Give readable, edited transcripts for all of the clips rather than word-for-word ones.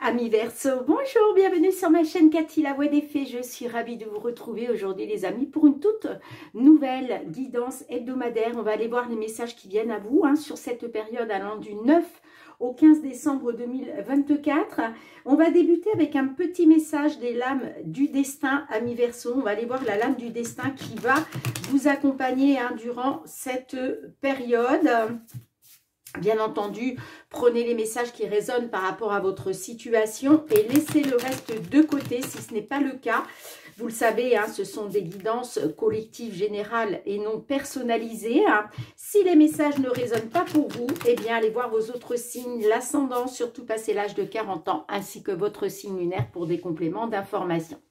Amis Verseau, bonjour, bienvenue sur ma chaîne Cathy, la voix des fées. Je suis ravie de vous retrouver aujourd'hui les amis pour une toute nouvelle guidance hebdomadaire. On va aller voir les messages qui viennent à vous sur cette période allant du 9 au 15 décembre 2024. On va débuter avec un petit message des lames du destin, amis Verseau. On va aller voir la lame du destin qui va vous accompagner durant cette période. Bien entendu, prenez les messages qui résonnent par rapport à votre situation et laissez le reste de côté si ce n'est pas le cas. Vous le savez, ce sont des guidances collectives générales et non personnalisées. Si les messages ne résonnent pas pour vous, eh bien, allez voir vos autres signes, l'ascendant, surtout passé l'âge de 40 ans, ainsi que votre signe lunaire pour des compléments d'information.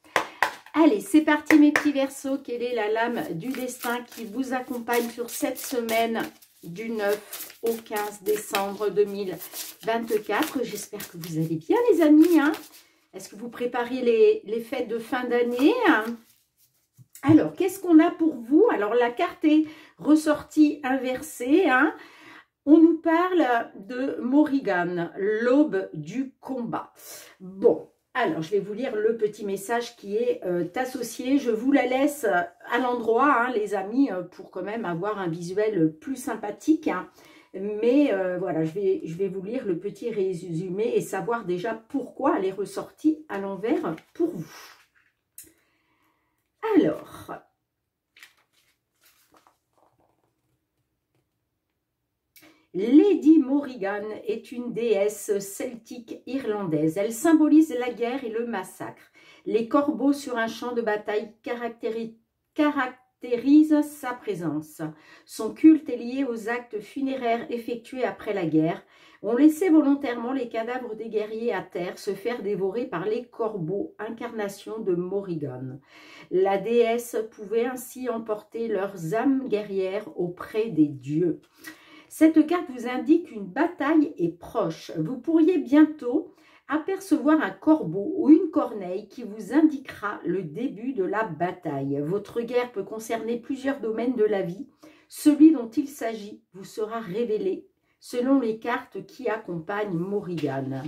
Allez, c'est parti mes petits Verseaux. Quelle est la lame du destin qui vous accompagne sur cette semaine du 9 au 15 décembre 2024. J'espère que vous allez bien les amis. Est-ce que vous préparez les fêtes de fin d'année? Alors, qu'est-ce qu'on a pour vous? Alors, la carte est ressortie inversée. On nous parle de Morrigan, l'aube du combat. Bon. Alors, je vais vous lire le petit message qui est associé. Je vous la laisse à l'endroit, les amis, pour quand même avoir un visuel plus sympathique. Mais voilà, je vais vous lire le petit résumé et savoir déjà pourquoi elle est ressortie à l'envers pour vous. Alors... Lady Morrigan est une déesse celtique irlandaise. Elle symbolise la guerre et le massacre. Les corbeaux sur un champ de bataille caractérisent sa présence. Son culte est lié aux actes funéraires effectués après la guerre. On laissait volontairement les cadavres des guerriers à terre se faire dévorer par les corbeaux, incarnation de Morrigan. La déesse pouvait ainsi emporter leurs âmes guerrières auprès des dieux. Cette carte vous indique qu'une bataille est proche. Vous pourriez bientôt apercevoir un corbeau ou une corneille qui vous indiquera le début de la bataille. Votre guerre peut concerner plusieurs domaines de la vie. Celui dont il s'agit vous sera révélé selon les cartes qui accompagnent Morrigan.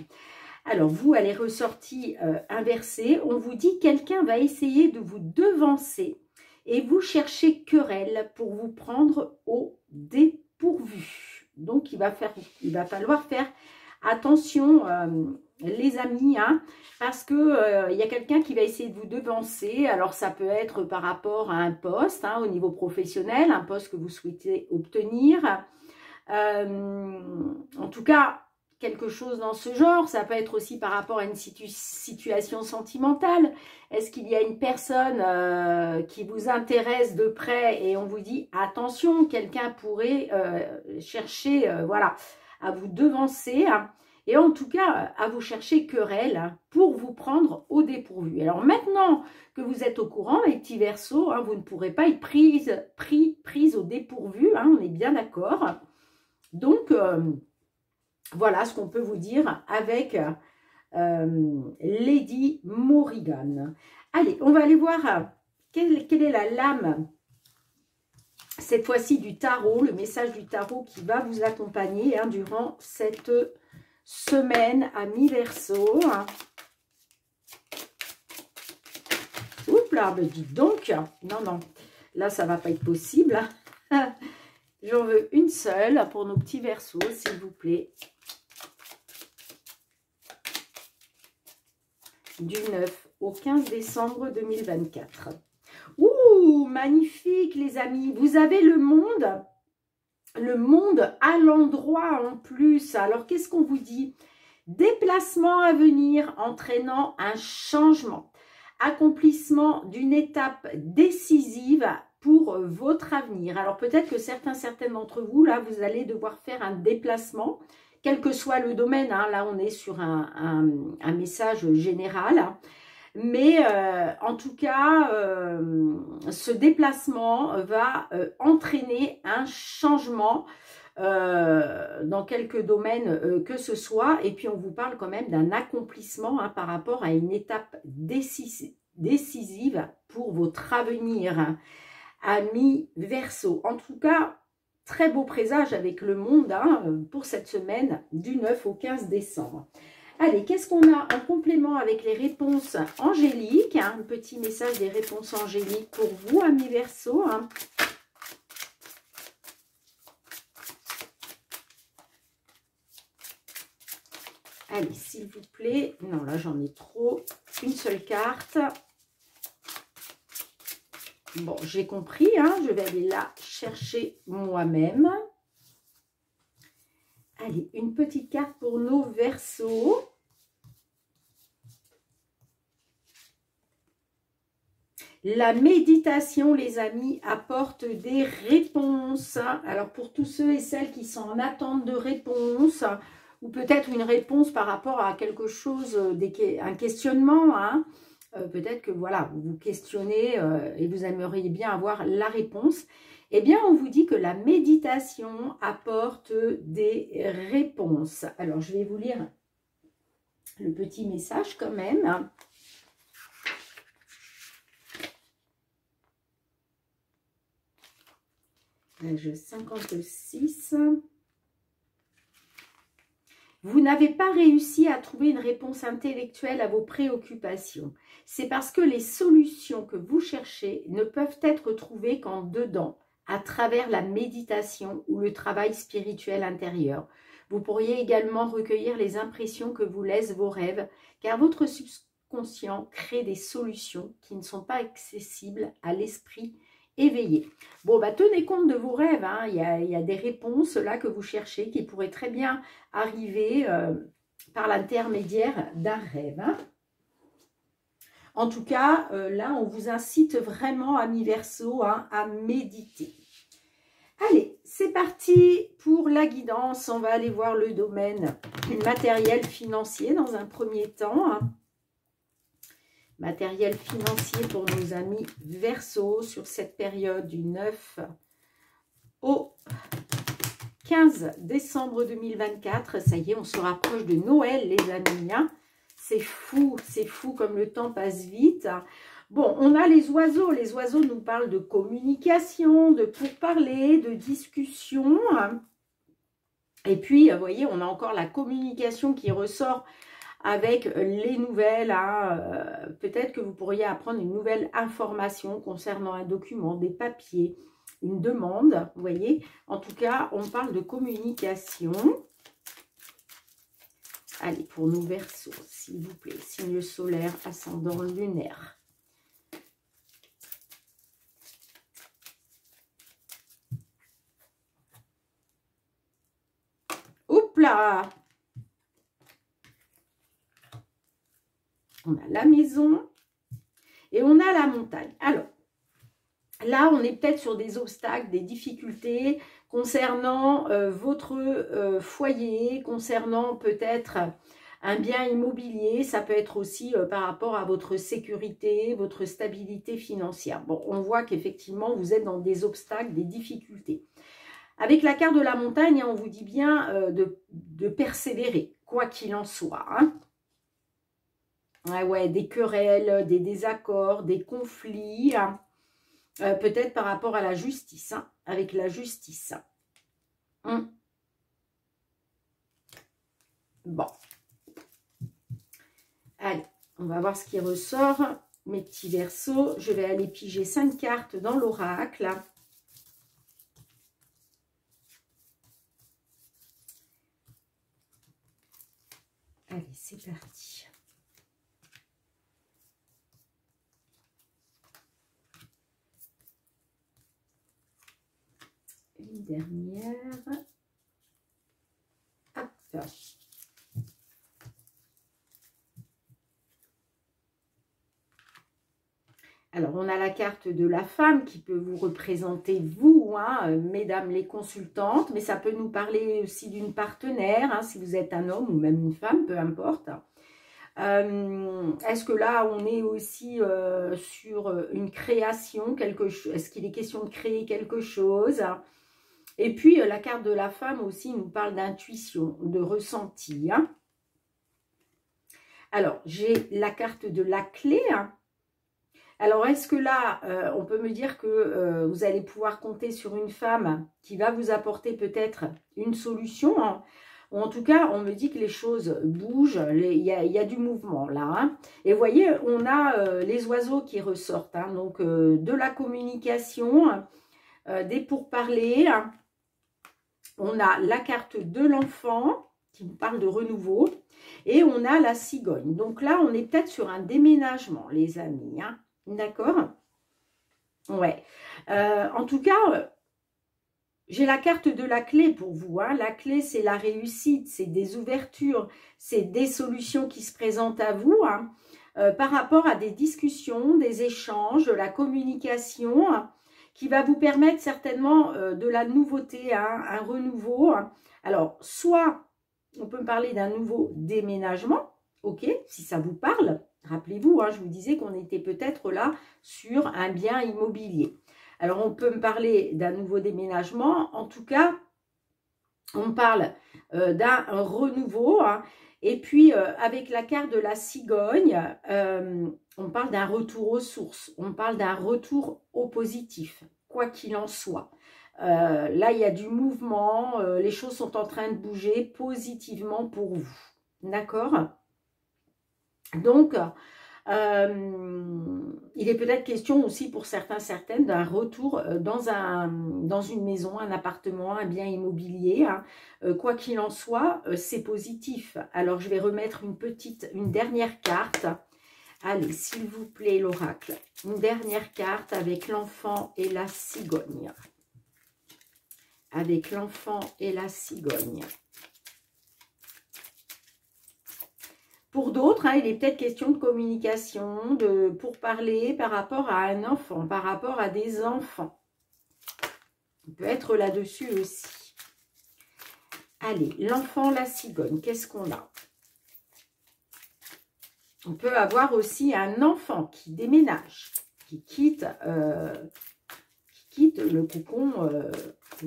Alors vous, elle est ressortie inversée. On vous dit que quelqu'un va essayer de vous devancer et vous cherchez querelle pour vous prendre au dépourvu. Donc, il va falloir faire attention, les amis, parce que il y a quelqu'un qui va essayer de vous devancer. Alors, ça peut être par rapport à un poste, au niveau professionnel, un poste que vous souhaitez obtenir. En tout cas, quelque chose dans ce genre. Ça peut être aussi par rapport à une situation sentimentale. Est-ce qu'il y a une personne qui vous intéresse de près et on vous dit attention, quelqu'un pourrait chercher voilà, à vous devancer et en tout cas à vous chercher querelle pour vous prendre au dépourvu. Alors maintenant que vous êtes au courant, les petits Verseaux, vous ne pourrez pas être prise au dépourvu, on est bien d'accord. Donc, voilà ce qu'on peut vous dire avec Lady Morrigan. Allez, on va aller voir quelle est la lame, cette fois-ci du tarot, le message du tarot qui va vous accompagner durant cette semaine, amis Verseau. Oups là, ben dites donc, non, là ça va pas être possible. J'en veux une seule pour nos petits Verseaux, s'il vous plaît. Du 9 au 15 décembre 2024. Ouh, magnifique les amis. Vous avez le monde à l'endroit en plus. Alors, qu'est-ce qu'on vous dit? Déplacement à venir entraînant un changement. Accomplissement d'une étape décisive pour votre avenir. Alors, peut-être que certaines d'entre vous, là, vous allez devoir faire un déplacement, quel que soit le domaine, là on est sur un message général, mais en tout cas, ce déplacement va entraîner un changement dans quelques domaines que ce soit, et puis on vous parle quand même d'un accomplissement par rapport à une étape décisive pour votre avenir, amis Verseau. En tout cas, très beau présage avec le monde pour cette semaine du 9 au 15 décembre. Allez, qu'est-ce qu'on a en complément avec les réponses angéliques, hein, un petit message des réponses angéliques pour vous, amis Verseau. Hein. Allez, s'il vous plaît. Non, là, j'en ai trop. Une seule carte. Bon, j'ai compris. Hein, je vais aller la chercher moi-même. Allez, une petite carte pour nos Verseaux. La méditation, les amis, apporte des réponses. Alors, pour tous ceux et celles qui sont en attente de réponses, ou peut-être une réponse par rapport à quelque chose, un questionnement, hein, peut-être que voilà, vous vous questionnez et vous aimeriez bien avoir la réponse. Eh bien, on vous dit que la méditation apporte des réponses. Alors, je vais vous lire le petit message quand même. Page 56. Vous n'avez pas réussi à trouver une réponse intellectuelle à vos préoccupations. C'est parce que les solutions que vous cherchez ne peuvent être trouvées qu'en dedans, à travers la méditation ou le travail spirituel intérieur. Vous pourriez également recueillir les impressions que vous laissent vos rêves, car votre subconscient crée des solutions qui ne sont pas accessibles à l'esprit éveillé. Bon, bah, tenez compte de vos rêves. Hein. Il y a des réponses là que vous cherchez qui pourraient très bien arriver par l'intermédiaire d'un rêve. Hein. En tout cas, là, on vous incite vraiment, amis Verseau, hein, à méditer. Allez, c'est parti pour la guidance. On va aller voir le domaine matériel financier dans un premier temps. Hein. Matériel financier pour nos amis Verseau sur cette période du 9 au 15 décembre 2024. Ça y est, on se rapproche de Noël, les amis. Hein. C'est fou comme le temps passe vite. Bon, on a les oiseaux. Les oiseaux nous parlent de communication, de pourparler, de discussion. Et puis, vous voyez, on a encore la communication qui ressort avec les nouvelles. Hein. Peut-être que vous pourriez apprendre une nouvelle information concernant un document, des papiers, une demande. Vous voyez, en tout cas, on parle de communication. Allez, pour nos Verseaux, s'il vous plaît, signe solaire, ascendant lunaire. Hop là! On a la maison et on a la montagne. Alors, là, on est peut-être sur des obstacles, des difficultés concernant votre foyer, concernant peut-être un bien immobilier. Ça peut être aussi par rapport à votre sécurité, votre stabilité financière. Bon, on voit qu'effectivement, vous êtes dans des obstacles, des difficultés. Avec la carte de la montagne, on vous dit bien de persévérer, quoi qu'il en soit. Hein. Ouais, des querelles, des désaccords, des conflits. Hein. Peut-être par rapport à la justice, hein, avec la justice. Bon. Allez, on va voir ce qui ressort. Mes petits Verseaux, je vais aller piger 5 cartes dans l'oracle. Allez, c'est parti. Une dernière. Hop. Alors, on a la carte de la femme qui peut vous représenter vous, hein, mesdames les consultantes, mais ça peut nous parler aussi d'une partenaire, hein, si vous êtes un homme ou même une femme, peu importe. Est-ce que là, on est aussi sur une création, quelque chose? Est-ce qu'il est question de créer quelque chose? Et puis, la carte de la femme aussi nous parle d'intuition, de ressenti. Hein. Alors, j'ai la carte de la clé. Hein. Alors, est-ce que là, on peut me dire que vous allez pouvoir compter sur une femme qui va vous apporter peut-être une solution, hein, ou en tout cas, on me dit que les choses bougent, il y a du mouvement là. Hein. Et vous voyez, on a les oiseaux qui ressortent, hein, donc de la communication, des pourparlers. Hein. On a la carte de l'enfant qui nous parle de renouveau et on a la cigogne. Donc là, on est peut-être sur un déménagement, les amis. Hein. D'accord? Ouais. En tout cas, j'ai la carte de la clé pour vous. Hein. La clé, c'est la réussite, c'est des ouvertures, c'est des solutions qui se présentent à vous hein, par rapport à des discussions, des échanges, de la communication hein, qui va vous permettre certainement de la nouveauté, hein, un renouveau. Hein. Alors, soit on peut parler d'un nouveau déménagement, ok, si ça vous parle. Rappelez-vous, hein, je vous disais qu'on était peut-être là sur un bien immobilier. Alors, on peut me parler d'un nouveau déménagement. En tout cas, on parle d'un renouveau. Hein, et puis, avec la carte de la cigogne, on parle d'un retour aux sources. On parle d'un retour au positif, quoi qu'il en soit. Là, il y a du mouvement. Les choses sont en train de bouger positivement pour vous. D'accord ? Donc, il est peut-être question aussi pour certains, certaines d'un retour dans une maison, un appartement, un bien immobilier. Hein. Quoi qu'il en soit, c'est positif. Alors, je vais remettre une dernière carte. Allez, s'il vous plaît, l'oracle. Une dernière carte avec l'enfant et la cigogne. Avec l'enfant et la cigogne. Pour d'autres, hein, il est peut-être question de communication, pour parler par rapport à un enfant, par rapport à des enfants. On peut être là-dessus aussi. Allez, l'enfant, la cigogne, qu'est-ce qu'on a? On peut avoir aussi un enfant qui déménage, qui quitte le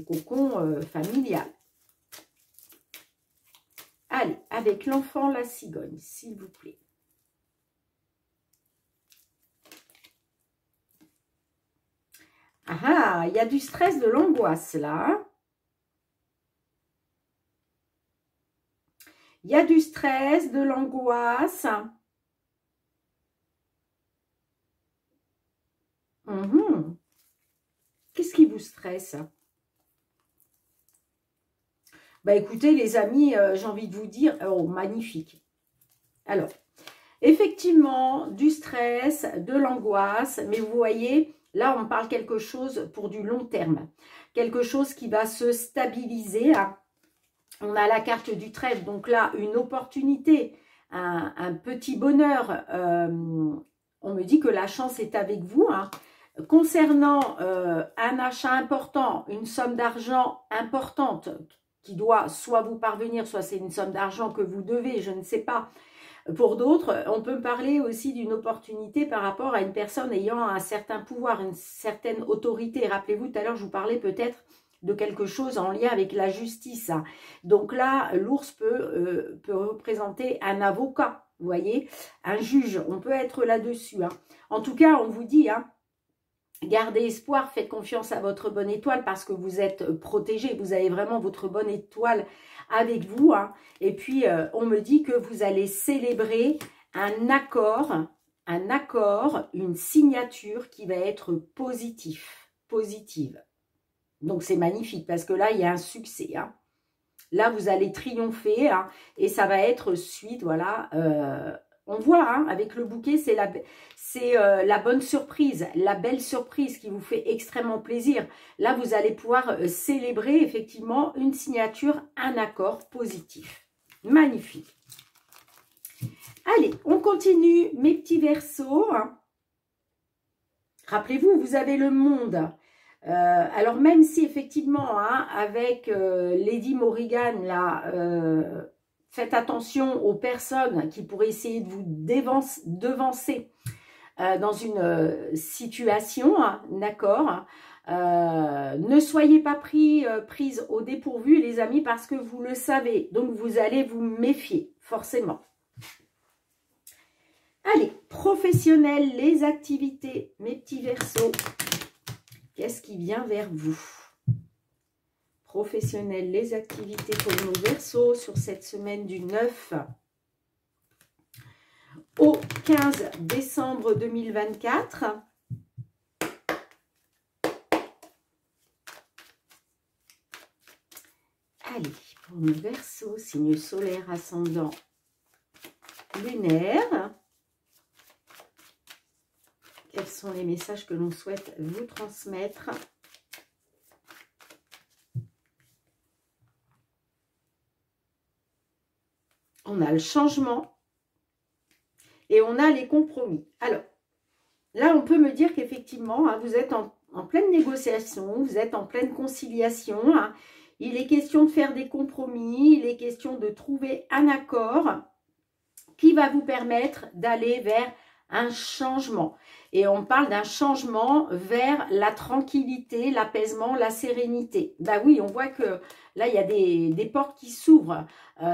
cocon familial. Allez, avec l'enfant, la cigogne, s'il vous plaît. Ah, il y a du stress, de l'angoisse là. Il y a du stress, de l'angoisse. Qu'est-ce qui vous stresse? Bah écoutez les amis, j'ai envie de vous dire, oh magnifique. Alors, effectivement, du stress, de l'angoisse, mais vous voyez, là on parle quelque chose pour du long terme. Quelque chose qui va se stabiliser. Hein. On a la carte du trèfle, donc là une opportunité, un petit bonheur. On me dit que la chance est avec vous. Hein. Concernant un achat important, une somme d'argent importante, qui doit soit vous parvenir, soit c'est une somme d'argent que vous devez, je ne sais pas. Pour d'autres, on peut parler aussi d'une opportunité par rapport à une personne ayant un certain pouvoir, une certaine autorité. Rappelez-vous, tout à l'heure, je vous parlais peut-être de quelque chose en lien avec la justice. Donc là, l'ours peut représenter un avocat, vous voyez, un juge. On peut être là-dessus. Hein. En tout cas, on vous dit... Hein, gardez espoir, faites confiance à votre bonne étoile parce que vous êtes protégé. Vous avez vraiment votre bonne étoile avec vous. Hein. Et puis, on me dit que vous allez célébrer un accord, une signature qui va être positive. Donc, c'est magnifique parce que là, il y a un succès. Hein. Là, vous allez triompher hein, et ça va être suite, voilà... on voit, hein, avec le bouquet, c'est la bonne surprise, la belle surprise qui vous fait extrêmement plaisir. Là, vous allez pouvoir célébrer effectivement une signature, un accord positif. Magnifique. Allez, on continue, mes petits Verseaux. Rappelez-vous, vous avez le monde. Alors, même si effectivement, hein, avec Lady Morrigan, là... faites attention aux personnes qui pourraient essayer de vous devancer dans une situation, hein, d'accord. Ne soyez pas prise au dépourvu, les amis, parce que vous le savez. Donc, vous allez vous méfier, forcément. Allez, professionnel, les activités, mes petits Verseaux. Qu'est-ce qui vient vers vous? professionnel, les activités pour nos Verseaux sur cette semaine du 9 au 15 décembre 2024. Allez, pour nos Verseaux, signe solaire, ascendant, lunaire. Quels sont les messages que l'on souhaite vous transmettre? On a le changement et on a les compromis. Alors, là, on peut me dire qu'effectivement, hein, vous êtes en pleine négociation, vous êtes en pleine conciliation. Hein. Il est question de faire des compromis, il est question de trouver un accord qui va vous permettre d'aller vers un changement. Et on parle d'un changement vers la tranquillité, l'apaisement, la sérénité. Ben oui, on voit que là, il y a des portes qui s'ouvrent.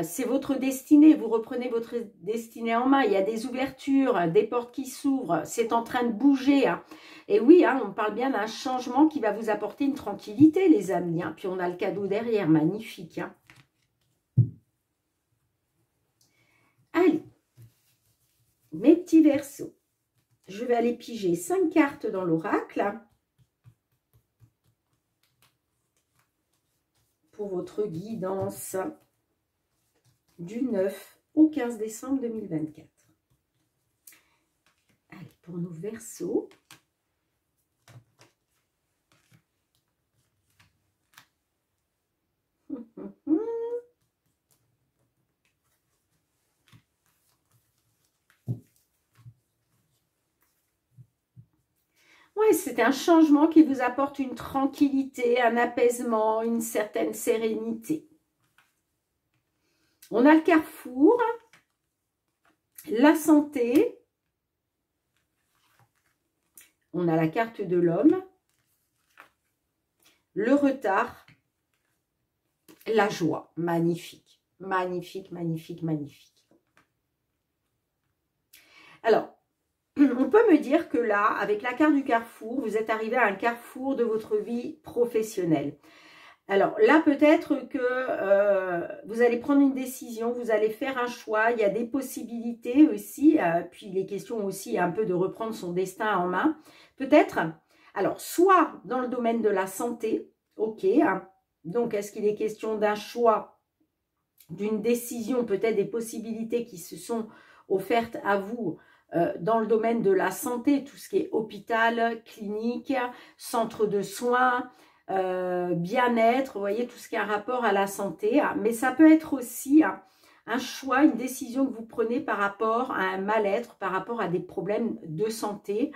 C'est votre destinée, vous reprenez votre destinée en main. Il y a des ouvertures, des portes qui s'ouvrent. C'est en train de bouger. Hein. Et oui, hein, on parle bien d'un changement qui va vous apporter une tranquillité, les amis. Hein. Puis on a le cadeau derrière, magnifique. Hein. Allez, mes petits Verseaux. Je vais aller piger 5 cartes dans l'oracle pour votre guidance du 9 au 15 décembre 2024. Allez, pour nos Verseaux. Oui, c'est un changement qui vous apporte une tranquillité, un apaisement, une certaine sérénité. On a le carrefour, la santé, on a la carte de l'homme, le retard, la joie. Magnifique, magnifique, magnifique, magnifique. Alors, on peut me dire que là, avec la carte du carrefour, vous êtes arrivé à un carrefour de votre vie professionnelle. Alors là, peut-être que vous allez prendre une décision, vous allez faire un choix. Il y a des possibilités aussi, puis il est question aussi un peu de reprendre son destin en main. Peut-être, alors, soit dans le domaine de la santé, ok. Hein, donc, est-ce qu'il est question d'un choix, d'une décision, peut-être des possibilités qui se sont offertes à vous dans le domaine de la santé, tout ce qui est hôpital, clinique, centre de soins, bien-être, vous voyez, tout ce qui a rapport à la santé. Hein. Mais ça peut être aussi un choix, une décision que vous prenez par rapport à un mal-être, par rapport à des problèmes de santé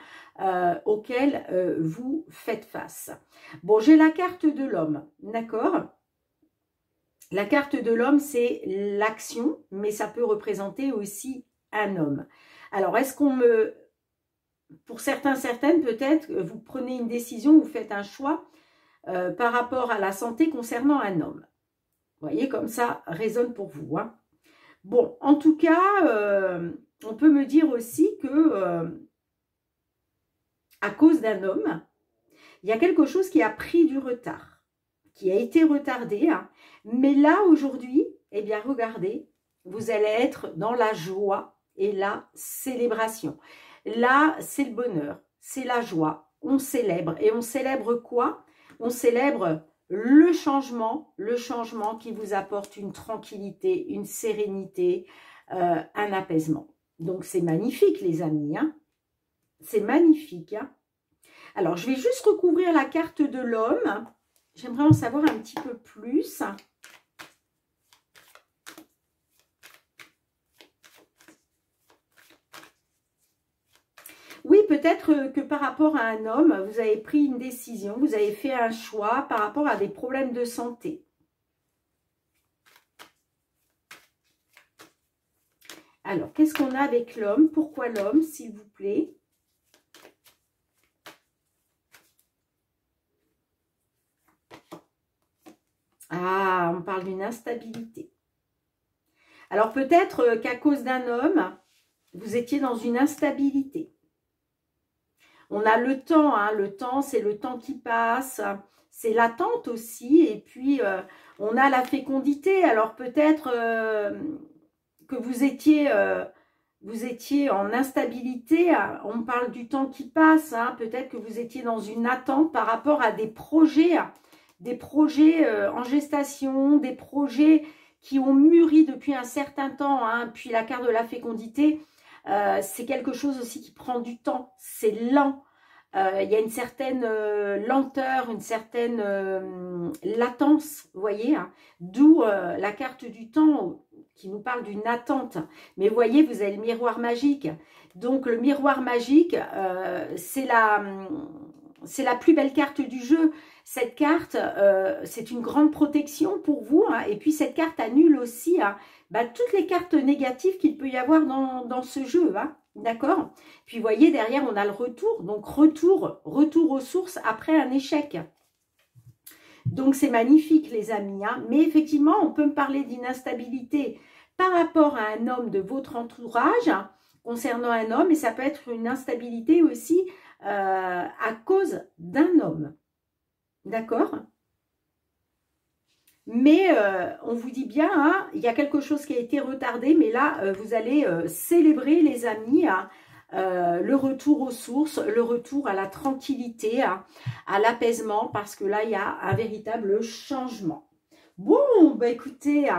auxquels vous faites face. Bon, j'ai la carte de l'homme, d'accord ? La carte de l'homme, c'est l'action, mais ça peut représenter aussi un homme. Alors, est-ce qu'on me... Pour certains, certaines, peut-être, vous prenez une décision, vous faites un choix par rapport à la santé concernant un homme. Vous voyez, comme ça résonne pour vous. Hein. Bon, en tout cas, on peut me dire aussi que à cause d'un homme, il y a quelque chose qui a pris du retard, qui a été retardé. Hein. Mais là, aujourd'hui, eh bien, regardez, vous allez être dans la joie et la célébration. Là, c'est le bonheur, c'est la joie. On célèbre. Et on célèbre quoi? On célèbre le changement qui vous apporte une tranquillité, une sérénité, un apaisement. Donc, c'est magnifique, les amis. Hein, c'est magnifique. Hein. Alors, je vais juste recouvrir la carte de l'homme. J'aimerais en savoir un petit peu plus. Oui, peut-être que par rapport à un homme, vous avez pris une décision, vous avez fait un choix par rapport à des problèmes de santé. Alors, qu'est-ce qu'on a avec l'homme? Pourquoi l'homme, s'il vous plaît? Ah, on parle d'une instabilité. Alors, peut-être qu'à cause d'un homme, vous étiez dans une instabilité. On a le temps, hein, le temps, c'est le temps qui passe, c'est l'attente aussi. Et puis, on a la fécondité. Alors, peut-être que vous étiez en instabilité. On parle du temps qui passe. Hein, peut-être que vous étiez dans une attente par rapport à des projets en gestation, des projets qui ont mûri depuis un certain temps. Hein, puis, la carte de la fécondité, c'est quelque chose aussi qui prend du temps. C'est lent. Il y a une certaine lenteur, une certaine latence, vous voyez, hein, d'où la carte du temps qui nous parle d'une attente. Mais vous voyez, vous avez le miroir magique. Donc, le miroir magique, c'est la plus belle carte du jeu. Cette carte, c'est une grande protection pour vous. Hein, et puis, cette carte annule aussi toutes les cartes négatives qu'il peut y avoir dans ce jeu. Hein, d'accord? Puis, vous voyez, derrière, on a le retour. Donc, retour aux sources après un échec. Donc, c'est magnifique, les amis. Hein. Mais effectivement, on peut me parler d'une instabilité par rapport à un homme de votre entourage, hein, concernant un homme. Et ça peut être une instabilité aussi à cause d'un homme. D'accord? Mais on vous dit bien, hein, il y a quelque chose qui a été retardé. Mais là, vous allez célébrer, les amis, hein, le retour aux sources, le retour à la tranquillité, à l'apaisement, parce que là, il y a un véritable changement. Bon, bah écoutez,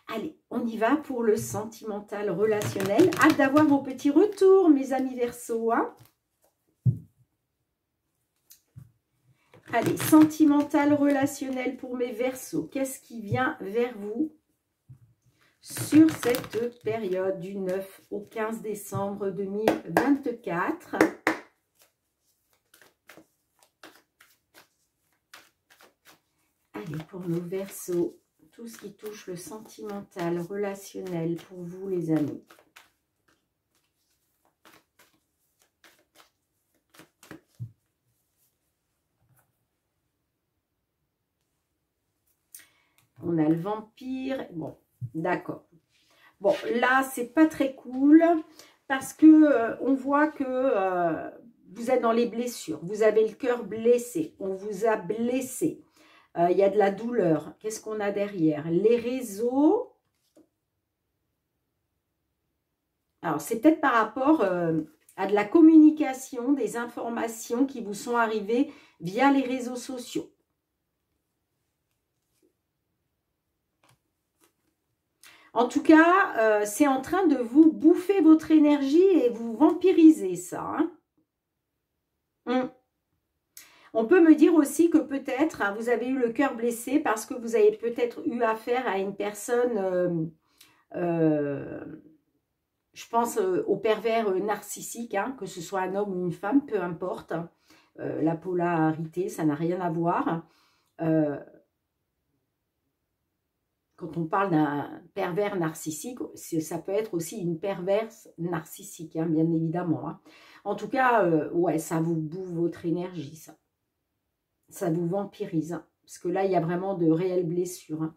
allez, on y va pour le sentimental relationnel. Hâte d'avoir vos petits retours, mes amis Verseaux. Hein. Allez, sentimental relationnel pour mes Verseaux. Qu'est-ce qui vient vers vous sur cette période du 9 au 15 décembre 2024. Allez, pour nos Verseaux, tout ce qui touche le sentimental, relationnel pour vous, les amis. On a le vampire. Bon, d'accord. Bon, là, c'est pas très cool parce que on voit que vous êtes dans les blessures. Vous avez le cœur blessé. On vous a blessé. Il y a de la douleur. Qu'est-ce qu'on a derrière? Les réseaux. Alors, c'est peut-être par rapport à de la communication, des informations qui vous sont arrivées via les réseaux sociaux. En tout cas, c'est en train de vous bouffer votre énergie et vous vampiriser ça. Hein. On peut me dire aussi que peut-être vous avez eu le cœur blessé parce que vous avez peut-être eu affaire à une personne, je pense au pervers narcissique, hein, que ce soit un homme ou une femme, peu importe. La polarité, ça n'a rien à voir. Quand on parle d'un pervers narcissique, ça peut être aussi une perverse narcissique, hein, bien évidemment. Hein. En tout cas, ouais, ça vous bouffe votre énergie, ça. Ça vous vampirise. Hein, parce que là, il y a vraiment de réelles blessures. Hein.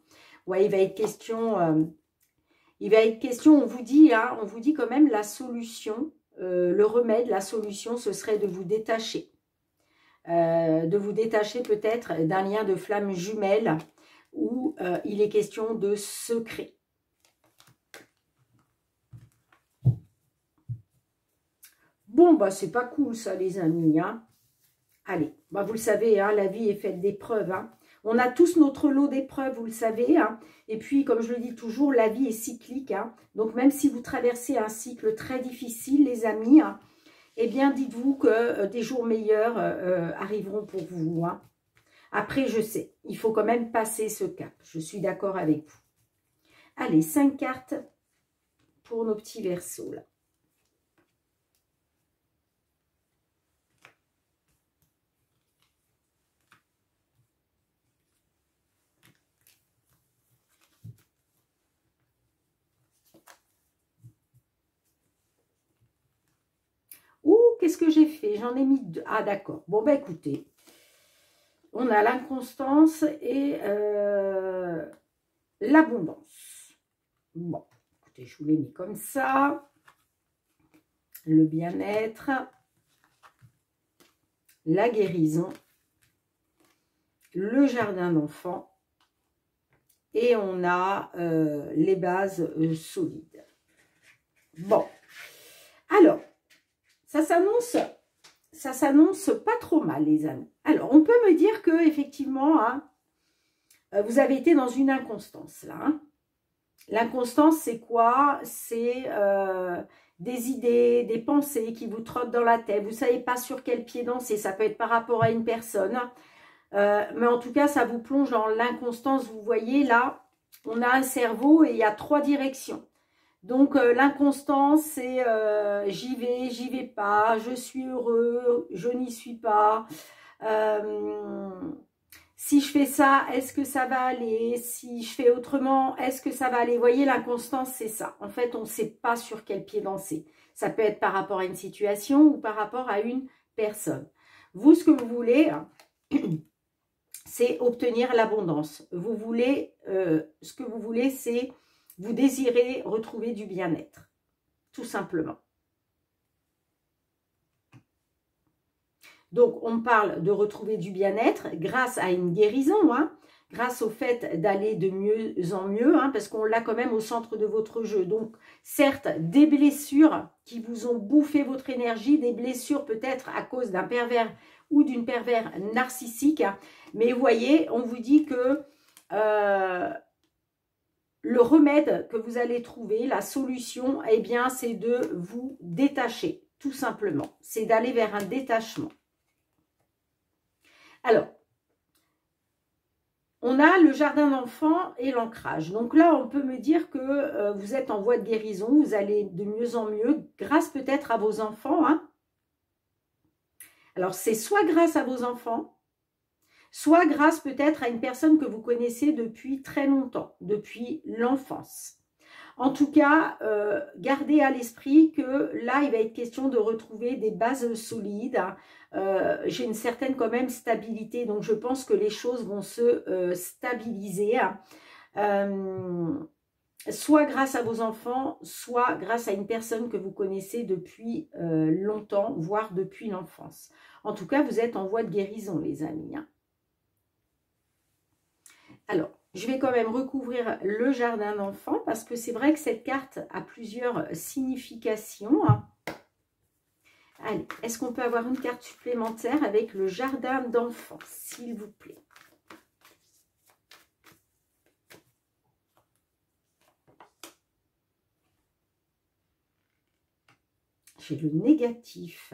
Ouais, il va être question, on vous dit quand même la solution, le remède, la solution, ce serait de vous détacher. De vous détacher peut-être d'un lien de flamme jumelle, où il est question de secret. Bon, bah c'est pas cool ça, les amis. Hein. Allez, bah, vous le savez, hein, la vie est faite d'épreuves. Hein. On a tous notre lot d'épreuves, vous le savez. Hein. Et puis, comme je le dis toujours, la vie est cyclique. Hein. Donc, même si vous traversez un cycle très difficile, les amis, hein, eh bien, dites-vous que des jours meilleurs arriveront pour vous. Hein. Après, je sais, il faut quand même passer ce cap. Je suis d'accord avec vous. Allez, 5 cartes pour nos petits Verseaux, là. Ouh, qu'est-ce que j'ai fait? J'en ai mis 2. Ah, d'accord. Bon, bah écoutez. On a l'inconstance et l'abondance. Bon, écoutez, je vous l'ai mis comme ça. Le bien-être. La guérison. le jardin d'enfants et on a les bases solides. Bon, alors, ça s'annonce pas trop mal, les amis. Alors, on peut me dire que effectivement, hein, vous avez été dans une inconstance, là. Hein. L'inconstance, c'est quoi? C'est des idées, des pensées qui vous trottent dans la tête. Vous ne savez pas sur quel pied danser. Ça peut être par rapport à une personne. Mais en tout cas, ça vous plonge dans l'inconstance. Vous voyez, là, on a un cerveau et il y a 3 directions. Donc, l'inconstance, c'est j'y vais pas, je suis heureux, je n'y suis pas. Si je fais ça, est-ce que ça va aller? Si je fais autrement, est-ce que ça va aller? Vous voyez, l'inconstance, c'est ça. En fait, on ne sait pas sur quel pied danser. Ça peut être par rapport à une situation ou par rapport à une personne. Vous, ce que vous voulez, c'est obtenir l'abondance. Vous voulez, ce que vous voulez, c'est vous désirez retrouver du bien-être. Tout simplement. Donc, on parle de retrouver du bien-être grâce à une guérison, hein, grâce au fait d'aller de mieux en mieux, hein, parce qu'on l'a quand même au centre de votre jeu. Donc, certes, des blessures qui vous ont bouffé votre énergie, des blessures peut-être à cause d'un pervers ou d'une pervers narcissique, hein, mais vous voyez, on vous dit que le remède que vous allez trouver, la solution, eh bien, c'est de vous détacher, tout simplement. C'est d'aller vers un détachement. Alors, on a le jardin d'enfants et l'ancrage. Donc là, on peut me dire que vous êtes en voie de guérison, vous allez de mieux en mieux, grâce peut-être à vos enfants. Hein. Alors, c'est soit grâce à vos enfants, soit grâce peut-être à une personne que vous connaissez depuis très longtemps, depuis l'enfance. En tout cas, gardez à l'esprit que là, il va être question de retrouver des bases solides. J'ai une certaine quand même stabilité, donc je pense que les choses vont se stabiliser. Soit grâce à vos enfants, soit grâce à une personne que vous connaissez depuis longtemps, voire depuis l'enfance. En tout cas, vous êtes en voie de guérison, les amis. Hein. Alors, je vais quand même recouvrir le jardin d'enfants parce que c'est vrai que cette carte a plusieurs significations. Allez, est-ce qu'on peut avoir une carte supplémentaire avec le jardin d'enfants, s'il vous plaît? J'ai le négatif.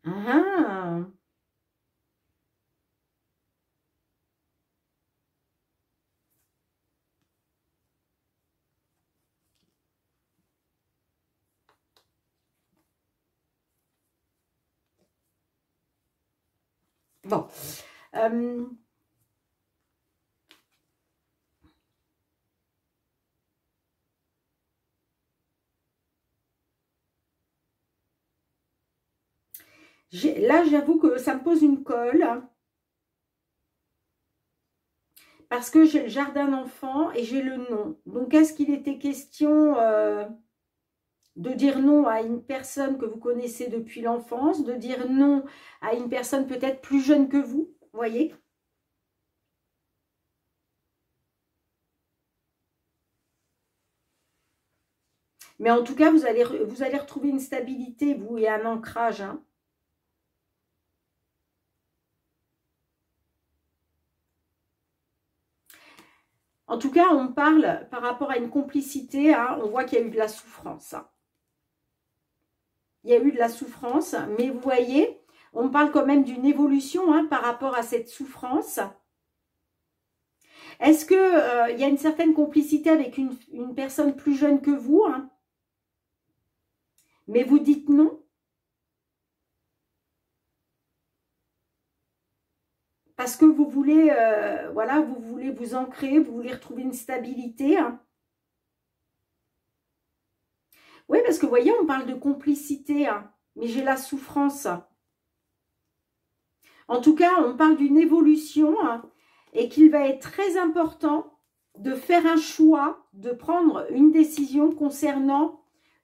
Ah, bon. Là, j'avoue que ça me pose une colle. Parce que j'ai le jardin d'enfants et j'ai le nom. Donc, est-ce qu'il était question de dire non à une personne que vous connaissez depuis l'enfance, de dire non à une personne peut-être plus jeune que vous, voyez? Mais en tout cas, vous allez retrouver une stabilité, vous, et un ancrage. Hein. En tout cas, on parle par rapport à une complicité, hein, on voit qu'il y a eu de la souffrance. Hein. Il y a eu de la souffrance, mais vous voyez, on parle quand même d'une évolution hein, par rapport à cette souffrance. Est-ce qu'il y a une certaine complicité avec une personne plus jeune que vous hein, mais vous dites non? Parce que vous voulez, voilà, vous voulez vous ancrer, vous voulez retrouver une stabilité. Hein. Oui, parce que vous voyez, on parle de complicité, hein, mais j'ai la souffrance. En tout cas, on parle d'une évolution hein, et qu'il va être très important de faire un choix, de prendre une décision concernant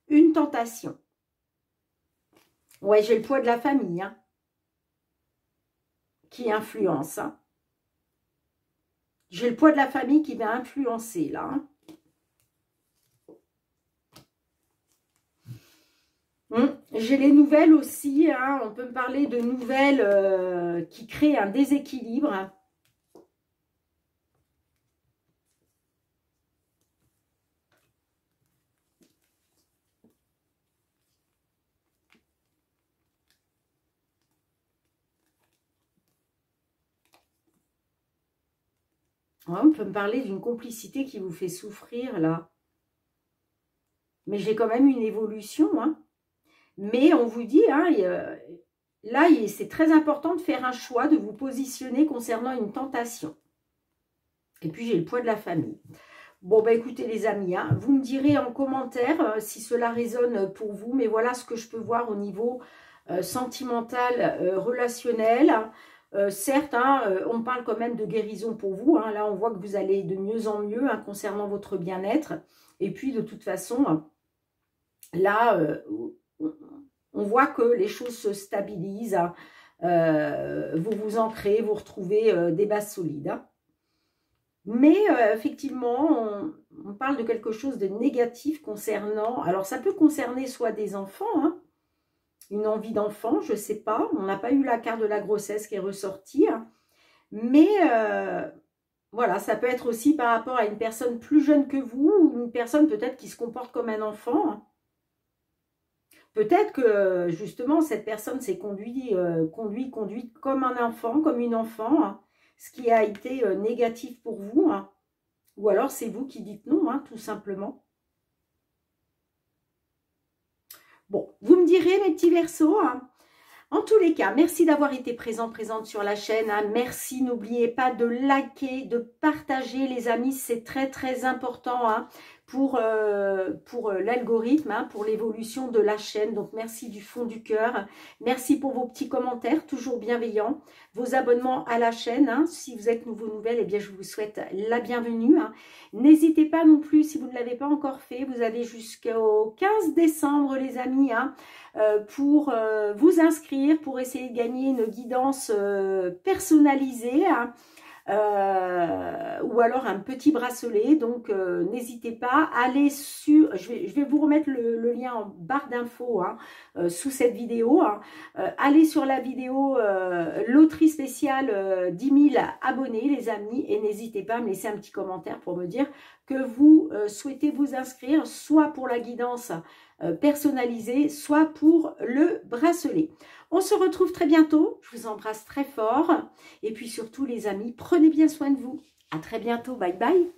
une tentation. Ouais, j'ai le poids de la famille hein, qui influence. Hein. J'ai le poids de la famille qui va influencer là. Hein. J'ai les nouvelles aussi, hein, on peut me parler de nouvelles qui créent un déséquilibre. Hein. Ouais, on peut me parler d'une complicité qui vous fait souffrir là. Mais j'ai quand même une évolution. Hein. Mais on vous dit, hein, là, c'est très important de faire un choix, de vous positionner concernant une tentation. Et puis, j'ai le poids de la famille. Bon, bah écoutez les amis, hein, vous me direz en commentaire si cela résonne pour vous. Mais voilà ce que je peux voir au niveau sentimental, relationnel. Certes, hein, on parle quand même de guérison pour vous. Hein, là, on voit que vous allez de mieux en mieux hein, concernant votre bien-être. Et puis, de toute façon, là, on voit que les choses se stabilisent. Hein, vous vous ancrez, vous retrouvez des bases solides. Hein. Mais effectivement, on parle de quelque chose de négatif concernant... Alors, ça peut concerner soit des enfants, hein, une envie d'enfant, je ne sais pas. On n'a pas eu la carte de la grossesse qui est ressortie. Hein. Mais voilà, ça peut être aussi par rapport à une personne plus jeune que vous ou une personne peut-être qui se comporte comme un enfant. Hein. Peut-être que justement cette personne s'est conduite comme un enfant, comme une enfant, hein, ce qui a été négatif pour vous. Hein. Ou alors c'est vous qui dites non, hein, tout simplement. Bon, vous me direz mes petits Verseaux. Hein. En tous les cas, merci d'avoir été présente sur la chaîne. Hein. Merci, n'oubliez pas de liker, de partager les amis. C'est très très important hein, pour l'algorithme, hein, pour l'évolution de la chaîne. Donc merci du fond du cœur. Merci pour vos petits commentaires, toujours bienveillants. Vos abonnements à la chaîne. Hein. Si vous êtes nouveau, nouvelle, eh bien je vous souhaite la bienvenue. Hein. N'hésitez pas non plus, si vous ne l'avez pas encore fait, vous avez jusqu'au 15 décembre les amis, hein, pour vous inscrire, pour essayer de gagner une guidance personnalisée. Hein. Ou alors un petit bracelet, donc n'hésitez pas, allez sur, je vais vous remettre le lien en barre d'infos hein, sous cette vidéo, hein. Allez sur la vidéo loterie spéciale 10 000 abonnés les amis, et n'hésitez pas à me laisser un petit commentaire pour me dire que vous souhaitez vous inscrire, soit pour la guidance personnalisée, soit pour le bracelet. On se retrouve très bientôt, je vous embrasse très fort, et puis surtout les amis, prenez bien soin de vous. À très bientôt, bye bye.